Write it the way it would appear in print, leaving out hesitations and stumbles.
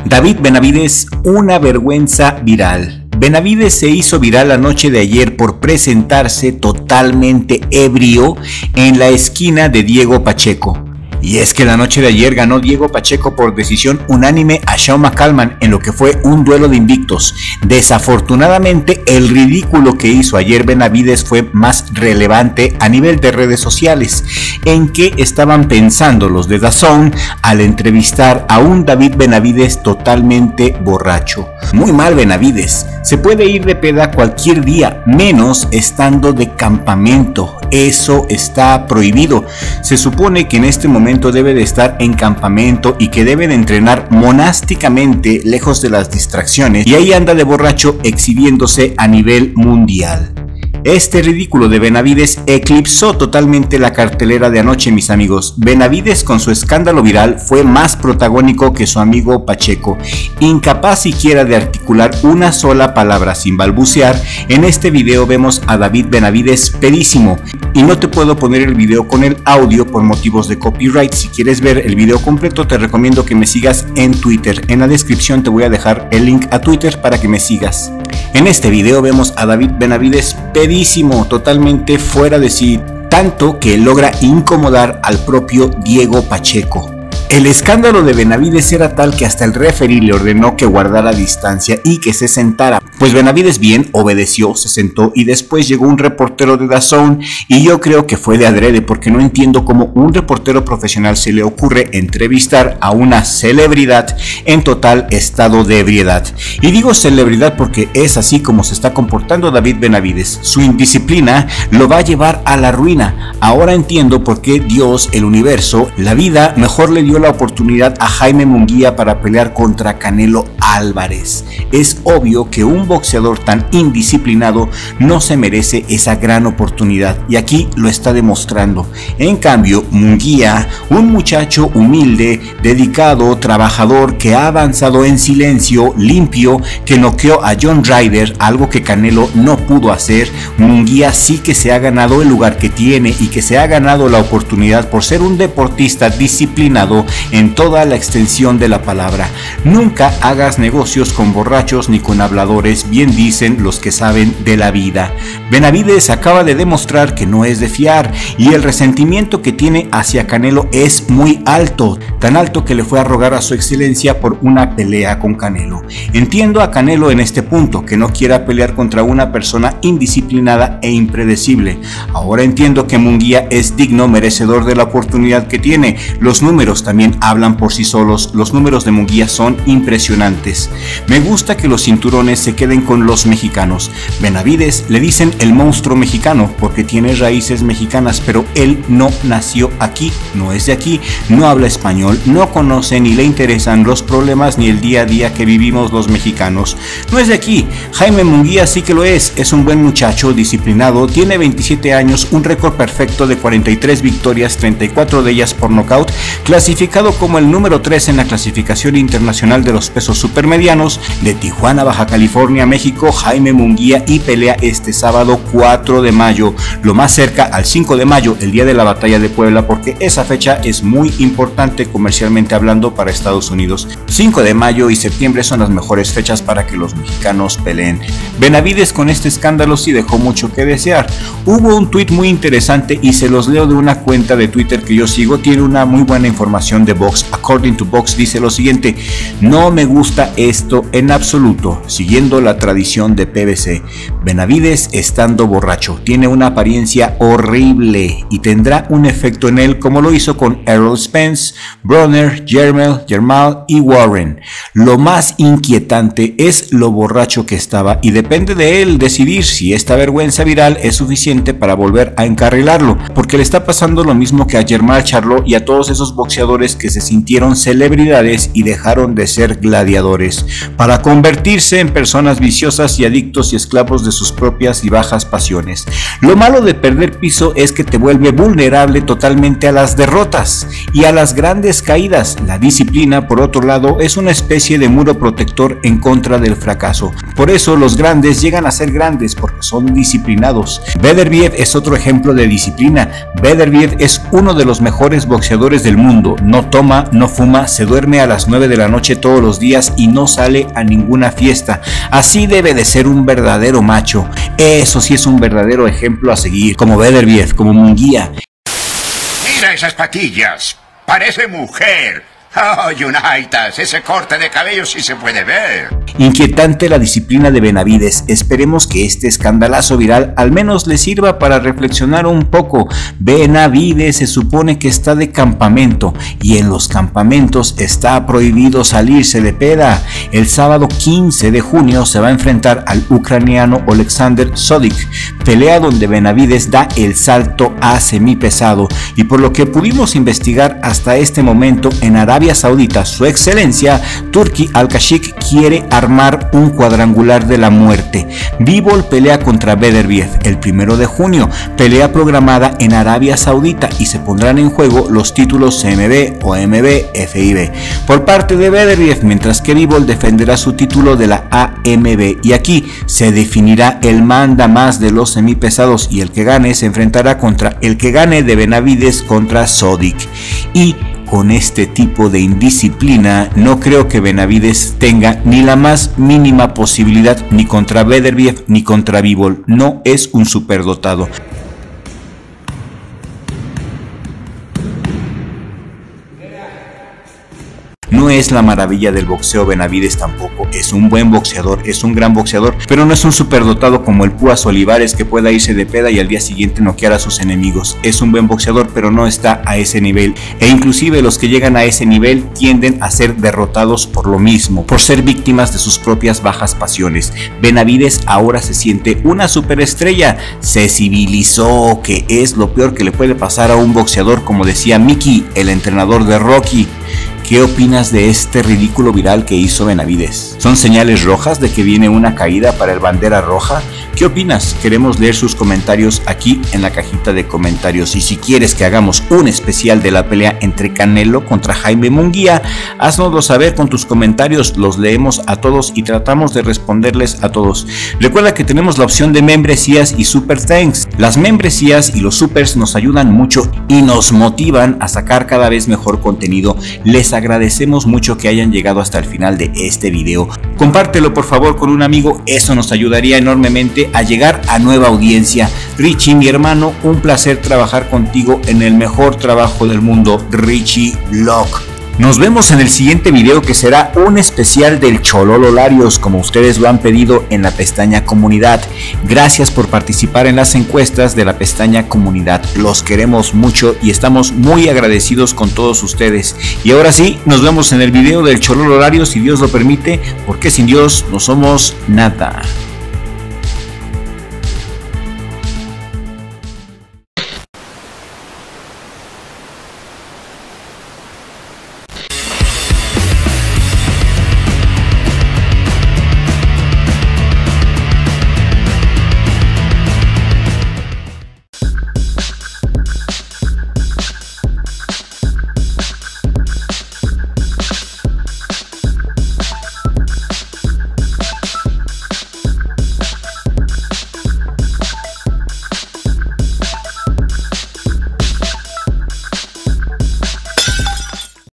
David Benavides, una vergüenza viral. Benavides se hizo viral la noche de ayer por presentarse totalmente ebrio en la esquina de Diego Pacheco. Y es que la noche de ayer ganó Diego Pacheco por decisión unánime a Sean McCalman en lo que fue un duelo de invictos. Desafortunadamente, el ridículo que hizo ayer Benavides fue más relevante a nivel de redes sociales. ¿En qué estaban pensando los de DAZN al entrevistar a un David Benavides totalmente borracho? Muy mal, Benavides. Se puede ir de peda cualquier día, menos estando de campamento. Eso está prohibido. Se supone que en este momento debe de estar en campamento y que debe de entrenar monásticamente lejos de las distracciones, y ahí anda de borracho exhibiéndose a nivel mundial. Este ridículo de Benavides eclipsó totalmente la cartelera de anoche, mis amigos. Benavides con su escándalo viral fue más protagónico que su amigo Pacheco. Incapaz siquiera de articular una sola palabra sin balbucear, en este video vemos a David Benavides pedísimo. Y no te puedo poner el video con el audio por motivos de copyright. Si quieres ver el video completo, te recomiendo que me sigas en Twitter. En la descripción te voy a dejar el link a Twitter para que me sigas. En este video vemos a David Benavides pedísimo, totalmente fuera de sí, tanto que logra incomodar al propio Diego Pacheco. El escándalo de Benavides era tal que hasta el referee le ordenó que guardara distancia y que se sentara. Pues Benavides bien obedeció, se sentó y después llegó un reportero de DAZN y yo creo que fue de adrede, porque no entiendo cómo un reportero profesional se le ocurre entrevistar a una celebridad en total estado de ebriedad. Y digo celebridad porque es así como se está comportando David Benavides. Su indisciplina lo va a llevar a la ruina. Ahora entiendo por qué Dios, el universo, la vida mejor le dio la oportunidad a Jaime Munguía para pelear contra Canelo Álvarez. Es obvio que un boxeador tan indisciplinado no se merece esa gran oportunidad, y aquí lo está demostrando. En cambio, Munguía, un muchacho humilde, dedicado, trabajador, que ha avanzado en silencio, limpio, que noqueó a John Ryder, algo que Canelo no pudo hacer. Munguía sí que se ha ganado el lugar que tiene y que se ha ganado la oportunidad por ser un deportista disciplinado en toda la extensión de la palabra. Nunca hagas negocios con borrachos ni con habladores, bien dicen los que saben de la vida. Benavides acaba de demostrar que no es de fiar, y el resentimiento que tiene hacia Canelo es muy alto, tan alto que le fue a rogar a su excelencia por una pelea con Canelo. Entiendo a Canelo en este punto, que no quiera pelear contra una persona indisciplinada e impredecible. Ahora entiendo que Munguía es digno, merecedor de la oportunidad que tiene. Los números también hablan por sí solos. Los números de Munguía son impresionantes. Me gusta que los cinturones se queden con los mexicanos. Benavides le dicen el monstruo mexicano porque tiene raíces mexicanas, pero él no nació aquí, no es de aquí, no habla español, no conoce ni le interesan los problemas ni el día a día que vivimos los mexicanos. No es de aquí. Jaime Munguía sí que lo es un buen muchacho, disciplinado, tiene 27 años, un récord perfecto de 43 victorias, 34 de ellas por nocaut, clasificado como el número 3 en la clasificación internacional de los pesos supermedianos de Tijuana, Baja California, México. Jaime Munguía, y pelea este sábado 4 de mayo, lo más cerca al 5 de mayo, el día de la batalla de Puebla, porque esa fecha es muy importante comercialmente hablando para Estados Unidos. 5 de mayo y septiembre son las mejores fechas para que los mexicanos peleen. Benavides con este escándalo sí dejó mucho que desear. Hubo un tuit muy interesante y se los leo de una cuenta de Twitter que yo sigo, tiene una muy buena información de box. According to Box dice lo siguiente: no me gusta esto en absoluto, siguiendo la tradición de PBC. Benavides estando borracho tiene una apariencia horrible y tendrá un efecto en él como lo hizo con Errol Spence, Broner, Jermall y Warren. Lo más inquietante es lo borracho que estaba, y depende de él decidir si esta vergüenza viral es suficiente para volver a encarrilarlo, porque le está pasando lo mismo que a Jermall Charlo y a todos esos boxeadores que se sintieron celebridades y dejaron de ser gladiadores para convertirse en personas personas viciosas y adictos y esclavos de sus propias y bajas pasiones. Lo malo de perder piso es que te vuelve vulnerable totalmente a las derrotas y a las grandes caídas. La disciplina, por otro lado, es una especie de muro protector en contra del fracaso. Por eso los grandes llegan a ser grandes, porque son disciplinados. Beterbiev es otro ejemplo de disciplina. Beterbiev es uno de los mejores boxeadores del mundo. No toma, no fuma, se duerme a las 9 de la noche todos los días y no sale a ninguna fiesta. Así debe de ser un verdadero macho. Eso sí es un verdadero ejemplo a seguir, como Beterbiev, como Munguía. Mira esas patillas, parece mujer. Oh, Unitas, ese corte de cabello sí se puede ver. Inquietante la disciplina de Benavides. Esperemos que este escandalazo viral al menos le sirva para reflexionar un poco. Benavides se supone que está de campamento y en los campamentos está prohibido salirse de peda. El sábado 15 de junio se va a enfrentar al ucraniano Oleksandr Sodik, pelea donde Benavides da el salto a semipesado, y por lo que pudimos investigar hasta este momento, en Arabia Saudita, su excelencia Turki Al-Kashik quiere armar un cuadrangular de la muerte. Bivol pelea contra Beterbiev el 1 de junio, pelea programada en Arabia Saudita, y se pondrán en juego los títulos CMB, OMB, FIB por parte de Beterbiev, mientras que Bivol defenderá su título de la AMB, y aquí se definirá el manda más de los semipesados, y el que gane se enfrentará contra el que gane de Benavides contra Sodik. Y con este tipo de indisciplina, no creo que Benavides tenga ni la más mínima posibilidad ni contra Beterbiev ni contra Bivol. No es un superdotado. No es la maravilla del boxeo Benavides tampoco, es un buen boxeador, es un gran boxeador, pero no es un superdotado como el Púas Olivares que pueda irse de peda y al día siguiente noquear a sus enemigos. Es un buen boxeador, pero no está a ese nivel, e inclusive los que llegan a ese nivel tienden a ser derrotados por lo mismo, por ser víctimas de sus propias bajas pasiones. Benavides ahora se siente una superestrella, se civilizó, que es lo peor que le puede pasar a un boxeador, como decía Mickey, el entrenador de Rocky. ¿Qué opinas de este ridículo viral que hizo Benavides? ¿Son señales rojas de que viene una caída para el bandera roja? ¿Qué opinas? Queremos leer sus comentarios aquí en la cajita de comentarios. Y si quieres que hagamos un especial de la pelea entre Canelo contra Jaime Munguía, haznoslo saber con tus comentarios. Los leemos a todos y tratamos de responderles a todos. Recuerda que tenemos la opción de membresías y super thanks. Las membresías y los supers nos ayudan mucho y nos motivan a sacar cada vez mejor contenido. Les agradecemos mucho que hayan llegado hasta el final de este video. Compártelo por favor con un amigo, eso nos ayudaría enormemente a llegar a nueva audiencia. Richie, mi hermano, un placer trabajar contigo en el mejor trabajo del mundo, Richie Vlog. Nos vemos en el siguiente video, que será un especial del Chololo Larios, como ustedes lo han pedido en la pestaña comunidad. Gracias por participar en las encuestas de la pestaña comunidad. Los queremos mucho y estamos muy agradecidos con todos ustedes. Y ahora sí, nos vemos en el video del Chololo Larios, si Dios lo permite, porque sin Dios no somos nada.